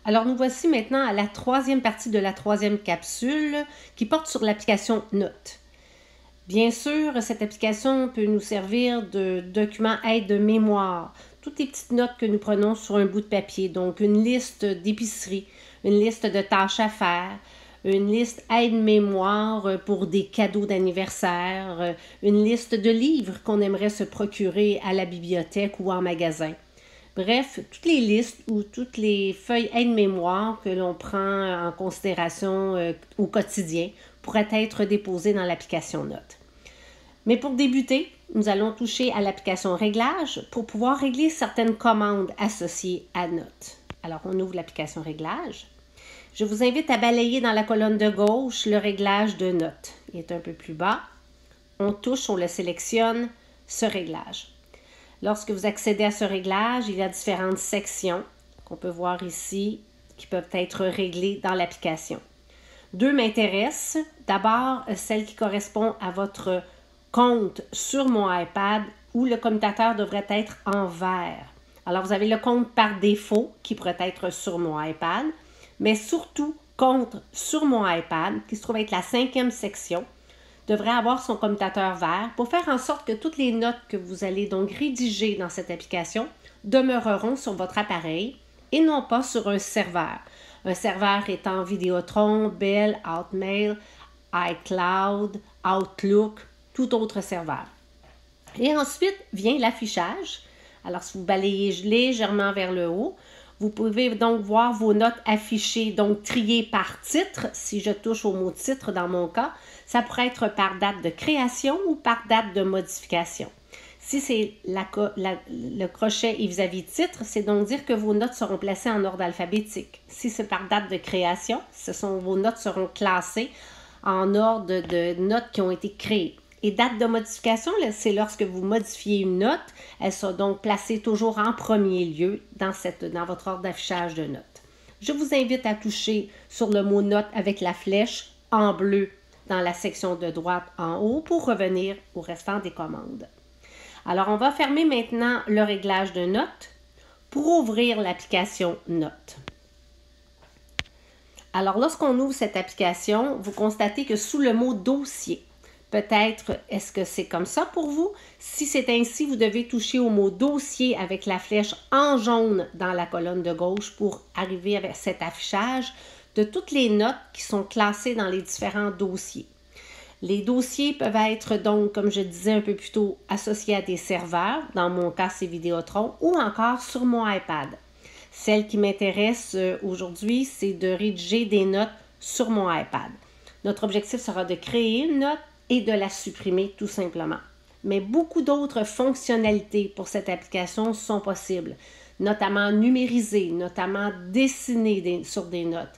Alors nous voici maintenant à la troisième partie de la troisième capsule qui porte sur l'application Notes. Bien sûr, cette application peut nous servir de document aide de mémoire. Toutes les petites notes que nous prenons sur un bout de papier, donc une liste d'épicerie, une liste de tâches à faire, une liste aide-mémoire pour des cadeaux d'anniversaire, une liste de livres qu'on aimerait se procurer à la bibliothèque ou en magasin. Bref, toutes les listes ou toutes les feuilles aide-mémoire que l'on prend en considération au quotidien pourraient être déposées dans l'application Notes. Mais pour débuter, nous allons toucher à l'application Réglages pour pouvoir régler certaines commandes associées à Notes. Alors, on ouvre l'application Réglages. Je vous invite à balayer dans la colonne de gauche le réglage de Notes. Il est un peu plus bas. On touche, on le sélectionne, ce réglage. Lorsque vous accédez à ce réglage, il y a différentes sections qu'on peut voir ici qui peuvent être réglées dans l'application. Deux m'intéressent. D'abord, celle qui correspond à votre compte sur mon iPad où le commutateur devrait être en vert. Alors, vous avez le compte par défaut qui pourrait être sur mon iPad, mais surtout, compte sur mon iPad qui se trouve être la cinquième section devrait avoir son commutateur vert pour faire en sorte que toutes les notes que vous allez donc rédiger dans cette application demeureront sur votre appareil et non pas sur un serveur. Un serveur étant Vidéotron, Bell, Hotmail, iCloud, Outlook, tout autre serveur. Et ensuite vient l'affichage. Alors, si vous balayez légèrement vers le haut, vous pouvez donc voir vos notes affichées, donc triées par titre. Si je touche au mot titre dans mon cas, ça pourrait être par date de création ou par date de modification. Si c'est le crochet et vis-à-vis titre, c'est donc dire que vos notes seront placées en ordre alphabétique. Si c'est par date de création, vos notes seront classées en ordre de notes qui ont été créées. Et date de modification, c'est lorsque vous modifiez une note, elle sera donc placée toujours en premier lieu dans votre ordre d'affichage de notes. Je vous invite à toucher sur le mot note avec la flèche en bleu dans la section de droite en haut pour revenir au restant des commandes. Alors, on va fermer maintenant le réglage de notes pour ouvrir l'application Notes. Alors, lorsqu'on ouvre cette application, vous constatez que sous le mot dossier, peut-être, est-ce que c'est comme ça pour vous? Si c'est ainsi, vous devez toucher au mot dossier avec la flèche en jaune dans la colonne de gauche pour arriver avec cet affichage de toutes les notes qui sont classées dans les différents dossiers. Les dossiers peuvent être donc, comme je disais un peu plus tôt, associés à des serveurs, dans mon cas c'est Vidéotron, ou encore sur mon iPad. Celle qui m'intéresse aujourd'hui, c'est de rédiger des notes sur mon iPad. Notre objectif sera de créer une note et de la supprimer tout simplement. Mais beaucoup d'autres fonctionnalités pour cette application sont possibles, notamment numériser, notamment dessiner sur des notes.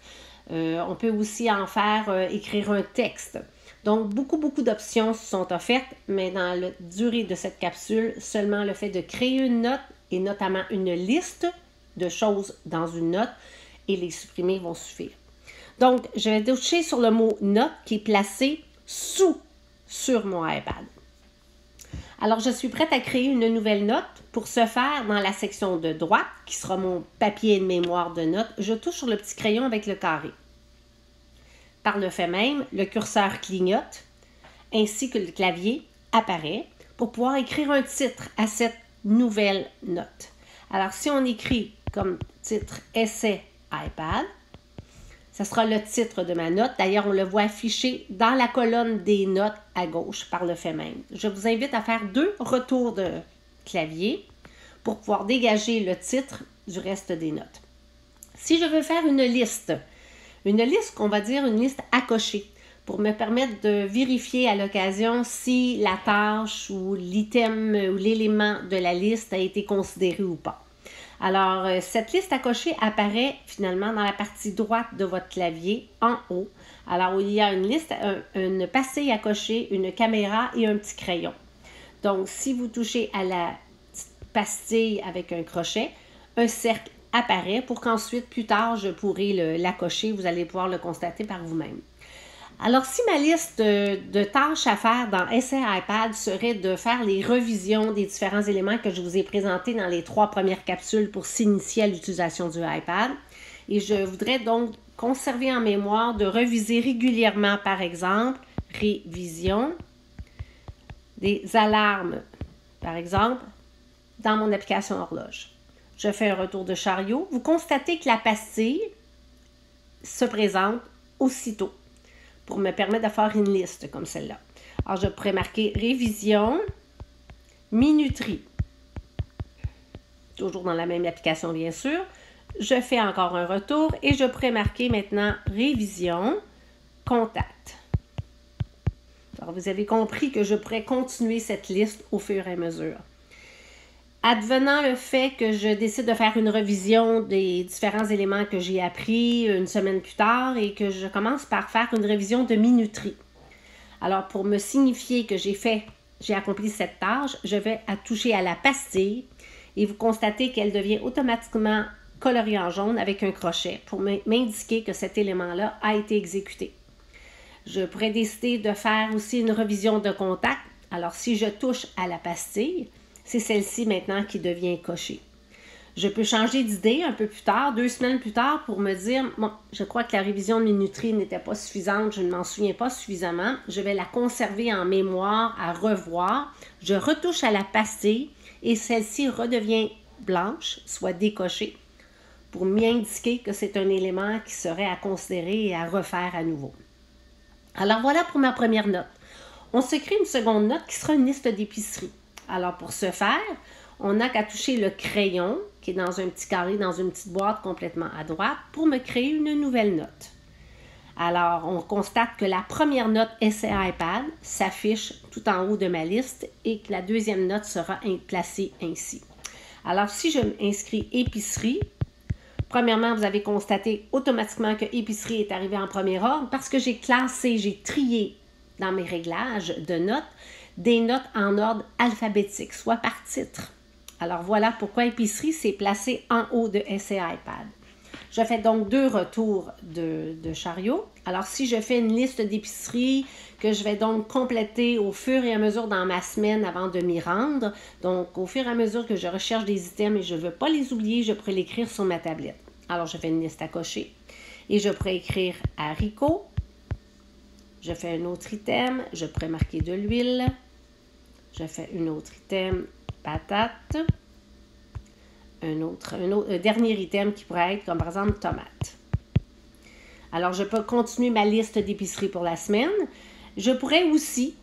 On peut aussi en faire écrire un texte. Donc, beaucoup d'options sont offertes, mais dans la durée de cette capsule, seulement le fait de créer une note et notamment une liste de choses dans une note et les supprimer vont suffire. Donc, je vais toucher sur le mot « note » qui est placé sur mon iPad. Alors, je suis prête à créer une nouvelle note. Pour ce faire, dans la section de droite, qui sera mon papier de mémoire de notes, je touche sur le petit crayon avec le carré. Par le fait même, le curseur clignote, ainsi que le clavier apparaît pour pouvoir écrire un titre à cette nouvelle note. Alors, si on écrit comme titre « Essai iPad », ce sera le titre de ma note. D'ailleurs, on le voit affiché dans la colonne des notes à gauche par le fait même. Je vous invite à faire 2 retours de clavier pour pouvoir dégager le titre du reste des notes. Si je veux faire une liste qu'on va dire une liste à cocher pour me permettre de vérifier à l'occasion si la tâche ou l'item ou l'élément de la liste a été considéré ou pas. Alors, cette liste à cocher apparaît finalement dans la partie droite de votre clavier en haut. Alors, il y a une liste, une pastille à cocher, une caméra et un petit crayon. Donc, si vous touchez à la pastille avec un crochet, un cercle apparaît pour qu'ensuite, plus tard, je pourrai la cocher. Vous allez pouvoir le constater par vous-même. Alors, si ma liste de tâches à faire dans Essai iPad serait de faire les revisions des différents éléments que je vous ai présentés dans les 3 premières capsules pour s'initier à l'utilisation du iPad, et je voudrais donc conserver en mémoire de reviser régulièrement, par exemple, révision, des alarmes, par exemple, dans mon application horloge. Je fais un retour de chariot. Vous constatez que la pastille se présente aussitôt pour me permettre de faire une liste comme celle-là. Alors, je pourrais marquer révision, minuterie. Toujours dans la même application, bien sûr. Je fais encore un retour et je pourrais marquer maintenant révision, contact. Alors, vous avez compris que je pourrais continuer cette liste au fur et à mesure. Advenant le fait que je décide de faire une revision des différents éléments que j'ai appris une semaine plus tard et que je commence par faire une révision de minuterie. Alors, pour me signifier que j'ai accompli cette tâche, je vais toucher à la pastille et vous constatez qu'elle devient automatiquement coloriée en jaune avec un crochet pour m'indiquer que cet élément-là a été exécuté. Je pourrais décider de faire aussi une revision de contact. Alors, si je touche à la pastille, c'est celle-ci maintenant qui devient cochée. Je peux changer d'idée un peu plus tard, 2 semaines plus tard, pour me dire, bon, je crois que la révision de minuterie n'était pas suffisante, je ne m'en souviens pas suffisamment, je vais la conserver en mémoire, à revoir. Je retouche à la pastille et celle-ci redevient blanche, soit décochée, pour m'indiquer que c'est un élément qui serait à considérer et à refaire à nouveau. Alors voilà pour ma première note. On se crée une seconde note qui sera une liste d'épicerie. Alors, pour ce faire, on n'a qu'à toucher le crayon, qui est dans un petit carré, dans une petite boîte complètement à droite, pour me créer une nouvelle note. Alors, on constate que la première note Essai iPad s'affiche tout en haut de ma liste et que la deuxième note sera placée ainsi. Alors, si je m'inscris épicerie, premièrement, vous avez constaté automatiquement que épicerie est arrivé en premier ordre parce que j'ai classé, j'ai trié dans mes réglages de notes des notes en ordre alphabétique, soit par titre. Alors voilà pourquoi épicerie s'est placé en haut de Essai iPad. Je fais donc 2 retours de chariot. Alors si je fais une liste d'épicerie que je vais donc compléter au fur et à mesure dans ma semaine avant de m'y rendre, donc au fur et à mesure que je recherche des items et je ne veux pas les oublier, je pourrais l'écrire sur ma tablette. Alors je fais une liste à cocher et je pourrais écrire haricot. Je fais un autre item, je pourrais marquer de l'huile. Je fais un autre item, patate. Un dernier item qui pourrait être comme par exemple tomate. Alors, je peux continuer ma liste d'épicerie pour la semaine. Je pourrais aussi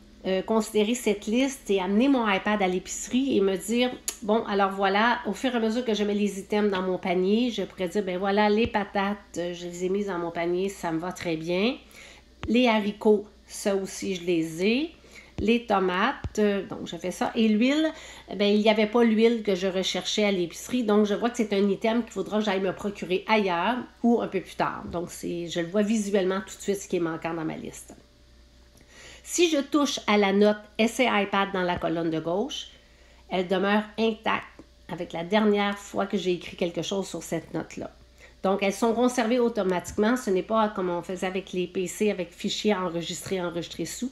considérer cette liste et amener mon iPad à l'épicerie et me dire, bon, alors voilà, au fur et à mesure que je mets les items dans mon panier, je pourrais dire, ben voilà, les patates, je les ai mises dans mon panier, ça me va très bien. Les haricots, ça aussi, je les ai. Les tomates, donc je fais ça. Et l'huile, bien, il n'y avait pas l'huile que je recherchais à l'épicerie. Donc, je vois que c'est un item qu'il faudra que j'aille me procurer ailleurs ou un peu plus tard. Donc, je le vois visuellement tout de suite ce qui est manquant dans ma liste. Si je touche à la note Essai iPad dans la colonne de gauche, elle demeure intacte avec la dernière fois que j'ai écrit quelque chose sur cette note-là. Donc, elles sont conservées automatiquement. Ce n'est pas comme on faisait avec les PC, avec fichier enregistré sous.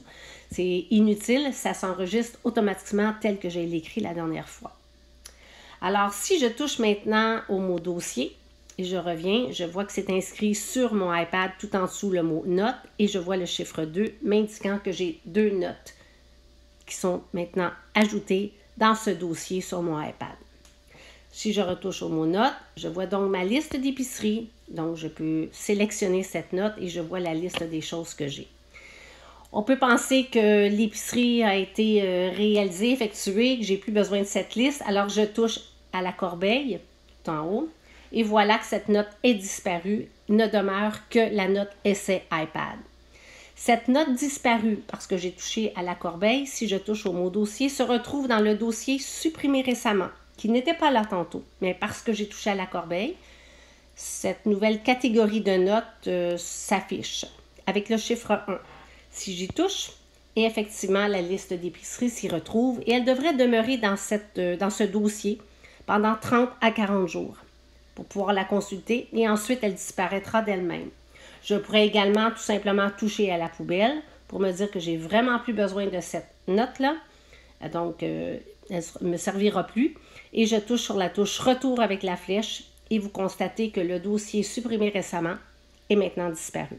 C'est inutile, ça s'enregistre automatiquement tel que j'ai l'écrit la dernière fois. Alors, si je touche maintenant au mot dossier et je reviens, je vois que c'est inscrit sur mon iPad tout en dessous le mot note et je vois le chiffre 2 m'indiquant que j'ai 2 notes qui sont maintenant ajoutées dans ce dossier sur mon iPad. Si je retouche au mot note, je vois donc ma liste d'épicerie. Donc, je peux sélectionner cette note et je vois la liste des choses que j'ai. On peut penser que l'épicerie a été réalisée, effectuée, que j'ai plus besoin de cette liste. Alors, je touche à la corbeille, tout en haut, et voilà que cette note est disparue. Ne demeure que la note Essai iPad. Cette note disparue, parce que j'ai touché à la corbeille, si je touche au mot dossier, se retrouve dans le dossier supprimé récemment, qui n'était pas là tantôt. Mais parce que j'ai touché à la corbeille, cette nouvelle catégorie de notes s'affiche avec le chiffre 1. Si j'y touche, et effectivement, la liste d'épicerie s'y retrouve et elle devrait demeurer dans ce dossier pendant 30 à 40 jours pour pouvoir la consulter et ensuite elle disparaîtra d'elle-même. Je pourrais également tout simplement toucher à la poubelle pour me dire que j'ai vraiment plus besoin de cette note-là. Donc, elle ne me servira plus. Et je touche sur la touche Retour avec la flèche et vous constatez que le dossier supprimé récemment est maintenant disparu.